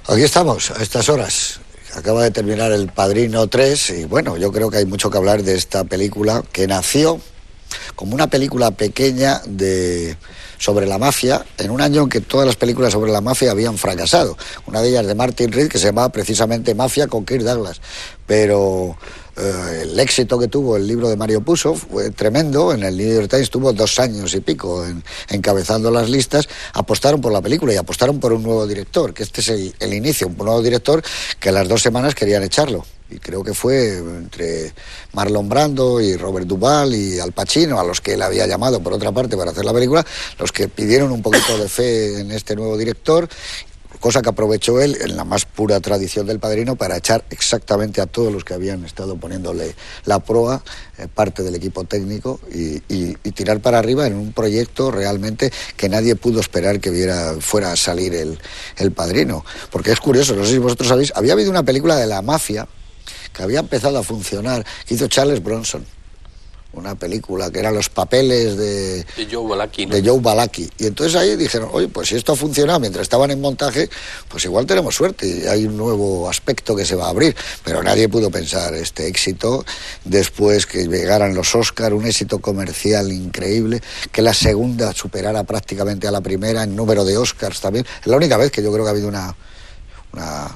Aquí estamos, a estas horas. Acaba de terminar El Padrino 3 y bueno, yo creo que hay mucho que hablar de esta película que nació como una película pequeña sobre la mafia, en un año en que todas las películas sobre la mafia habían fracasado. Una de ellas de Martin Reed, que se llamaba precisamente Mafia, con Kirk Douglas. Pero el éxito que tuvo el libro de Mario Puzo fue tremendo. En el New York Times tuvo 2 años y pico encabezando las listas. Apostaron por la película y apostaron por un nuevo director, que este es el inicio, un nuevo director que a las 2 semanas querían echarlo. Y creo que fue entre Marlon Brando y Robert Duvall y Al Pacino, a los que él había llamado por otra parte para hacer la película, los que pidieron un poquito de fe en este nuevo director, cosa que aprovechó él en la más pura tradición del Padrino para echar exactamente a todos los que habían estado poniéndole la proa, parte del equipo técnico, y tirar para arriba en un proyecto realmente que nadie pudo esperar que fuera a salir el Padrino. Porque es curioso, no sé si vosotros sabéis, había habido una película de la mafia que había empezado a funcionar, que hizo Charles Bronson, una película que eran los papeles de Joe Balaki, ¿no? De Joe Balaki. Y entonces ahí dijeron, oye, pues si esto ha funcionado mientras estaban en montaje, pues igual tenemos suerte y hay un nuevo aspecto que se va a abrir. Pero nadie pudo pensar este éxito después que llegaran los Oscar, un éxito comercial increíble, que la segunda superara prácticamente a la primera en número de Oscars también. Es la única vez que yo creo que ha habido una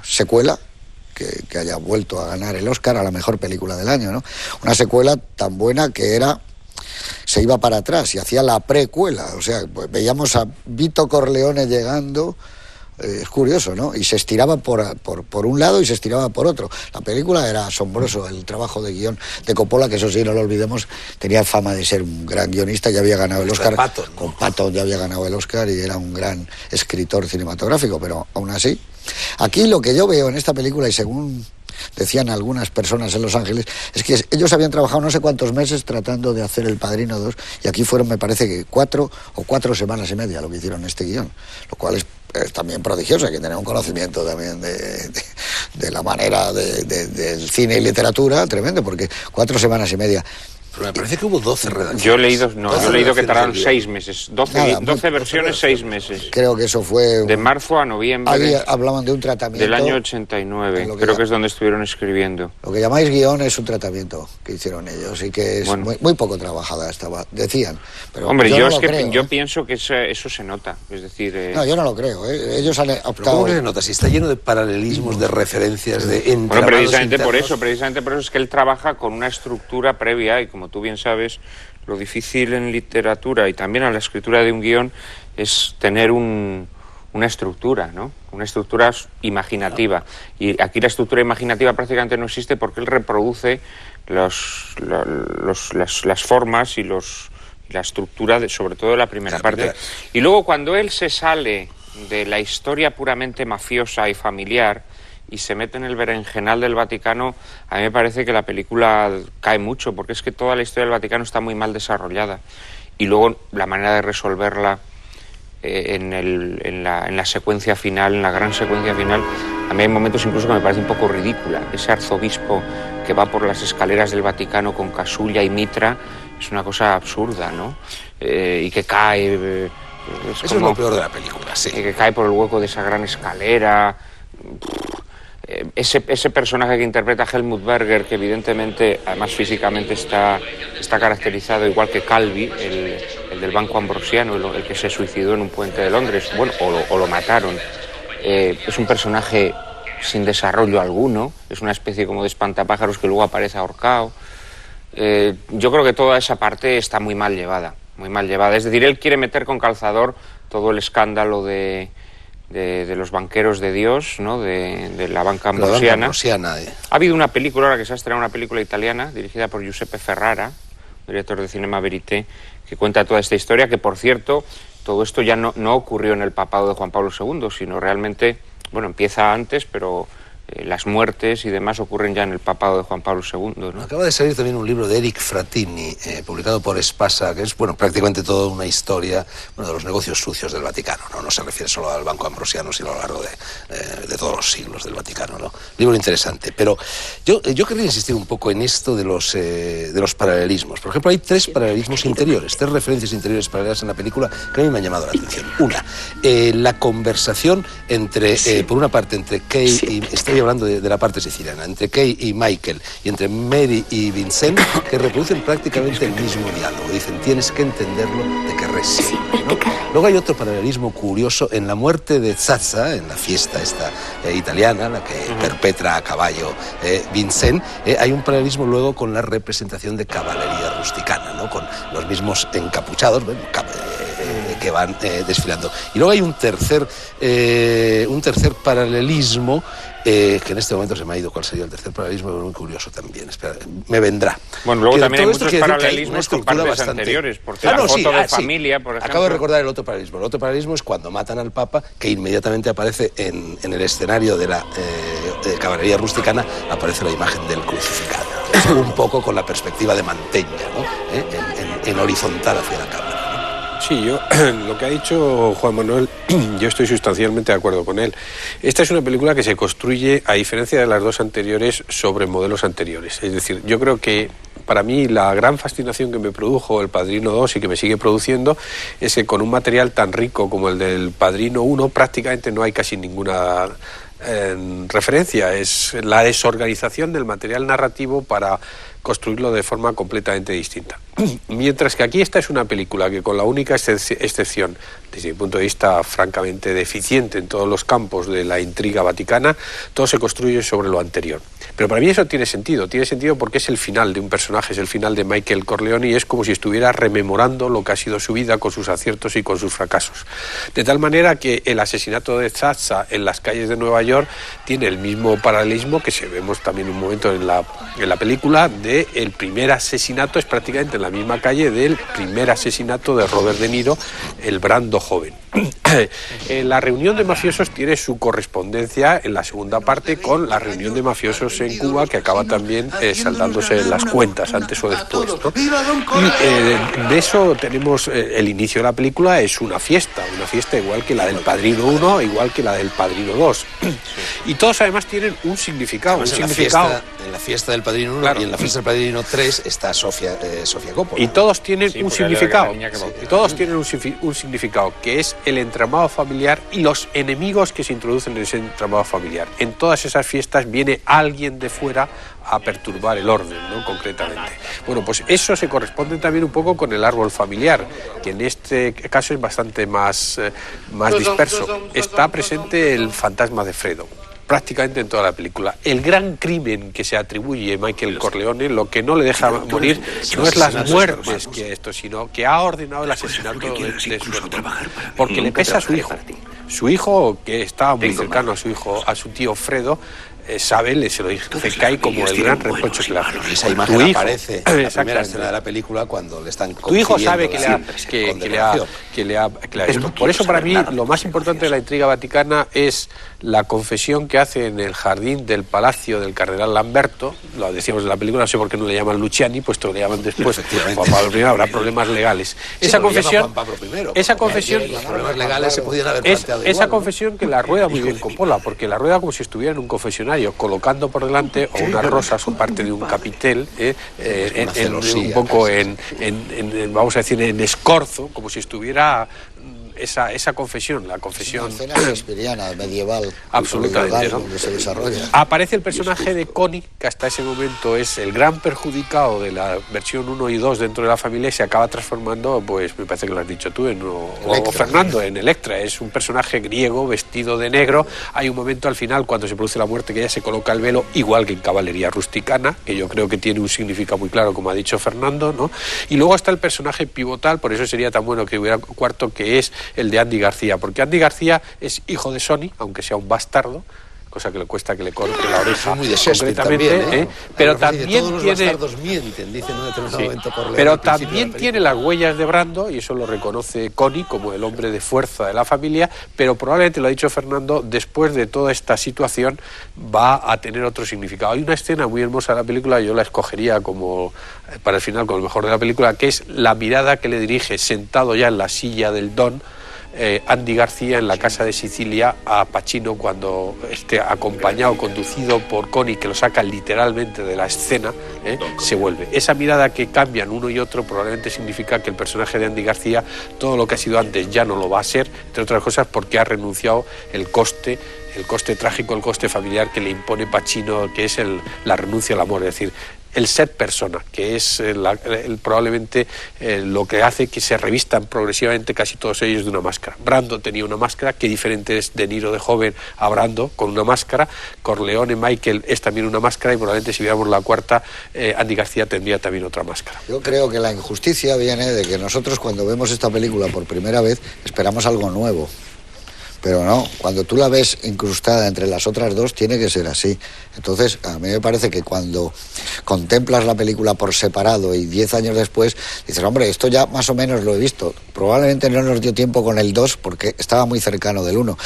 secuela que haya vuelto a ganar el Oscar a la mejor película del año, ¿no? Una secuela tan buena que se iba para atrás y hacía la precuela, o sea, pues veíamos a Vito Corleone llegando, es curioso, ¿no? Y se estiraba por un lado y se estiraba por otro. La película era asombroso, el trabajo de guión de Coppola, que eso sí, no lo olvidemos, tenía fama de ser un gran guionista, ya había ganado el Oscar. Patton, ¿no? Con Patton ya había ganado el Oscar y era un gran escritor cinematográfico, pero aún así. Aquí lo que yo veo en esta película, y según decían algunas personas en Los Ángeles, es que ellos habían trabajado no sé cuántos meses tratando de hacer El Padrino 2, y aquí fueron, me parece que 4 semanas y media lo que hicieron este guión, lo cual es también prodigioso. Hay que tener un conocimiento también de la manera del cine y literatura tremendo, porque 4 semanas y media. Pero me parece que hubo 12 redacciones. Yo he leído que tardaron 6 meses. 12 versiones, 6 meses. Creo que eso fue... De marzo a noviembre. Ahí hablaban de un tratamiento... Del año 89, creo que es donde estuvieron escribiendo. Lo que llamáis guión es un tratamiento que hicieron ellos y que es muy poco trabajada estaba, decían. Pero hombre, yo pienso que eso se nota, es decir... No, yo no lo creo, ellos han optado... ¿Pero cómo que se nota? Si está lleno de paralelismos, de referencias, de entramados Bueno, precisamente internos. por eso es que él trabaja con una estructura previa y, como tú bien sabes, lo difícil en literatura y también en la escritura de un guión es tener una estructura, ¿no? Una estructura imaginativa. Y aquí la estructura imaginativa prácticamente no existe porque él reproduce las formas y la estructura, sobre todo de la primera parte. Y luego, cuando él se sale de la historia puramente mafiosa y familiar y se mete en el berenjenal del Vaticano, a mí me parece que la película cae mucho, porque es que toda la historia del Vaticano está muy mal desarrollada. Y luego la manera de resolverla en la secuencia final, en la gran secuencia final, a mí hay momentos incluso que me parece un poco ridícula. Ese arzobispo que va por las escaleras del Vaticano con casulla y mitra es una cosa absurda, ¿no? Y que cae... Eso es lo peor de la película, sí. Que cae por el hueco de esa gran escalera... Ese personaje que interpreta Helmut Berger, que evidentemente, además físicamente está caracterizado igual que Calvi, el del Banco Ambrosiano, el que se suicidó en un puente de Londres, bueno, o lo mataron. Es un personaje sin desarrollo alguno, es una especie como de espantapájaros que luego aparece ahorcado. Yo creo que toda esa parte está muy mal llevada, muy mal llevada. Es decir, él quiere meter con calzador todo el escándalo de los banqueros de Dios, ¿no? De la banca ambrosiana. Ha habido una película, ahora que se ha estrenado una película italiana, dirigida por Giuseppe Ferrara, director de Cinema Verité, que cuenta toda esta historia, que por cierto, todo esto ya no ocurrió en el papado de Juan Pablo II, sino realmente, bueno, empieza antes, pero las muertes y demás ocurren ya en el papado de Juan Pablo II, ¿no? Acaba de salir también un libro de Eric Frattini, publicado por Espasa, que es prácticamente toda una historia de los negocios sucios del Vaticano, ¿no? No se refiere solo al Banco Ambrosiano, sino a lo largo de todos los siglos del Vaticano, ¿no? Libro interesante. Pero yo quería insistir un poco en esto de los paralelismos. Por ejemplo, hay 3 paralelismos interiores, 3 referencias interiores paralelas en la película que a mí me han llamado la atención. Una, la conversación entre, por una parte, entre Kay y... Estoy hablando de la parte siciliana, entre Kay y Michael, y entre Mary y Vincent, que reproducen prácticamente el mismo diálogo. Dicen, tienes que entenderlo de que recién, ¿no? Luego hay otro paralelismo curioso en la muerte de Zazza, en la fiesta esta italiana, la que perpetra a caballo Vincent. Hay un paralelismo luego con la representación de caballería rusticana, ¿no? Con los mismos encapuchados, que van desfilando. Y luego hay un tercer paralelismo que en este momento se me ha ido. ¿Cuál sería el tercer paralelismo? Muy curioso también. Espera, me vendrá. Bueno, luego también hay muchos paralelismos con partes anteriores, porque la foto de familia, por ejemplo... Acabo de recordar el otro paralelismo. El otro paralelismo es cuando matan al Papa, que inmediatamente aparece en el escenario de la caballería rusticana, aparece la imagen del crucificado. Un poco con la perspectiva de Mantegna, ¿no? En horizontal hacia la cámara. Sí, yo lo que ha dicho Juan Manuel, yo estoy sustancialmente de acuerdo con él. Esta es una película que se construye, a diferencia de las 2 anteriores, sobre modelos anteriores. Es decir, yo creo que para mí la gran fascinación que me produjo El Padrino 2 y que me sigue produciendo es que con un material tan rico como el del Padrino 1 prácticamente no hay casi ninguna referencia. Es la desorganización del material narrativo para construirlo de forma completamente distinta. Mientras que aquí esta es una película que, con la única excepción, desde mi punto de vista francamente deficiente en todos los campos de la intriga vaticana, todo se construye sobre lo anterior. Pero para mí eso tiene sentido porque es el final de un personaje, es el final de Michael Corleone, y es como si estuviera rememorando lo que ha sido su vida con sus aciertos y con sus fracasos. De tal manera que el asesinato de Zazza en las calles de Nueva York tiene el mismo paralelismo que se vemos también un momento en la película, de el primer asesinato es prácticamente en la misma calle del primer asesinato de Robert De Niro, el Brando joven. La reunión de mafiosos tiene su correspondencia en la segunda parte con la reunión de mafiosos en Cuba, que acaba también saldándose las cuentas antes o después, ¿no? Y de eso tenemos el inicio de la película, es una fiesta igual que la del Padrino 1, igual que la del Padrino 2. Y todos además tienen un significado. En la fiesta del Padrino 1, claro, y en la fiesta del Padrino 3 está Sofía Coppola. Y todos tienen un significado. Y todos tienen un significado, que es el entramado familiar y los enemigos que se introducen en ese entramado familiar. En todas esas fiestas viene alguien de fuera a perturbar el orden, ¿no? Concretamente. Bueno, pues eso se corresponde también un poco con el árbol familiar, que en este caso es bastante más disperso. Está presente el fantasma de Fredo, prácticamente en toda la película. El gran crimen que se atribuye a Michael Corleone, lo que no le deja morir, no es las muertes que esto, sino que ha ordenado el asesinato de su hermano, porque le pesa a su hijo. Su hijo, que estaba muy cercano a su tío Fredo, sabe, se lo dice, cae como el gran reproche que le hace. Esa imagen aparece en la primera escena de la película cuando le están tu hijo sabe que le ha esto. Por eso, para mí, lo más importante de la intriga vaticana es la confesión que hace en el jardín del palacio del cardenal Lamberto. Lo decíamos en la película, no sé por qué no le llaman Luciani, puesto que le llaman después Juan Pablo I, habrá problemas legales. Esa confesión, los problemas legales se podían haber planteado igual, esa confesión que la rueda muy bien Coppola, porque la rueda como si estuviera en un confesionario, colocando por delante o unas rosas o parte de un capitel, un poco vamos a decir, en escorzo, como si estuviera esa confesión, la confesión... Es una escena shakespeariana, medieval. Absolutamente, ¿no? Donde se desarrolla. Aparece el personaje de Connie, que hasta ese momento es el gran perjudicado de la versión 1 y 2 dentro de la familia, y se acaba transformando, pues me parece que lo has dicho tú, o Fernando, en Electra. Es un personaje griego vestido de negro. Hay un momento al final, cuando se produce la muerte, que ella se coloca el velo, igual que en Caballería Rusticana, que yo creo que tiene un significado muy claro, como ha dicho Fernando, ¿no? Y luego está el personaje pivotal, por eso sería tan bueno que hubiera cuarto, que es el de Andy García, porque Andy García es hijo de Sonny, aunque sea un bastardo, cosa que le cuesta que le corte la oreja. Es muy de Shakespeare concretamente, también, pero también también todos tiene... los bastardos mienten, dicen en un determinado momento por leer Pero el principio también de la tiene las huellas de Brando, y eso lo reconoce Connie como el hombre de fuerza de la familia, pero probablemente, lo ha dicho Fernando, después de toda esta situación va a tener otro significado. Hay una escena muy hermosa de la película, yo la escogería como para el final, como el mejor de la película, que es la mirada que le dirige, sentado ya en la silla del Don, Andy García en la casa de Sicilia a Pacino, cuando acompañado, conducido por Connie, que lo saca literalmente de la escena, se vuelve. Esa mirada que cambian uno y otro probablemente significa que el personaje de Andy García, todo lo que ha sido antes ya no lo va a ser, entre otras cosas porque ha renunciado el coste trágico, el coste familiar que le impone Pacino, que es la renuncia al amor, es decir, el ser persona, que es probablemente lo que hace que se revistan progresivamente casi todos ellos de una máscara. Brando tenía una máscara, qué diferente es De Niro de joven a Brando con una máscara. Corleone Michael es también una máscara, y probablemente si viéramos la cuarta, Andy García tendría también otra máscara. Yo creo que la injusticia viene de que nosotros, cuando vemos esta película por primera vez, esperamos algo nuevo. Pero no, cuando tú la ves incrustada entre las otras dos, tiene que ser así. Entonces, a mí me parece que cuando contemplas la película por separado y 10 años después, dices, hombre, esto ya más o menos lo he visto. Probablemente no nos dio tiempo con el 2 porque estaba muy cercano del 1.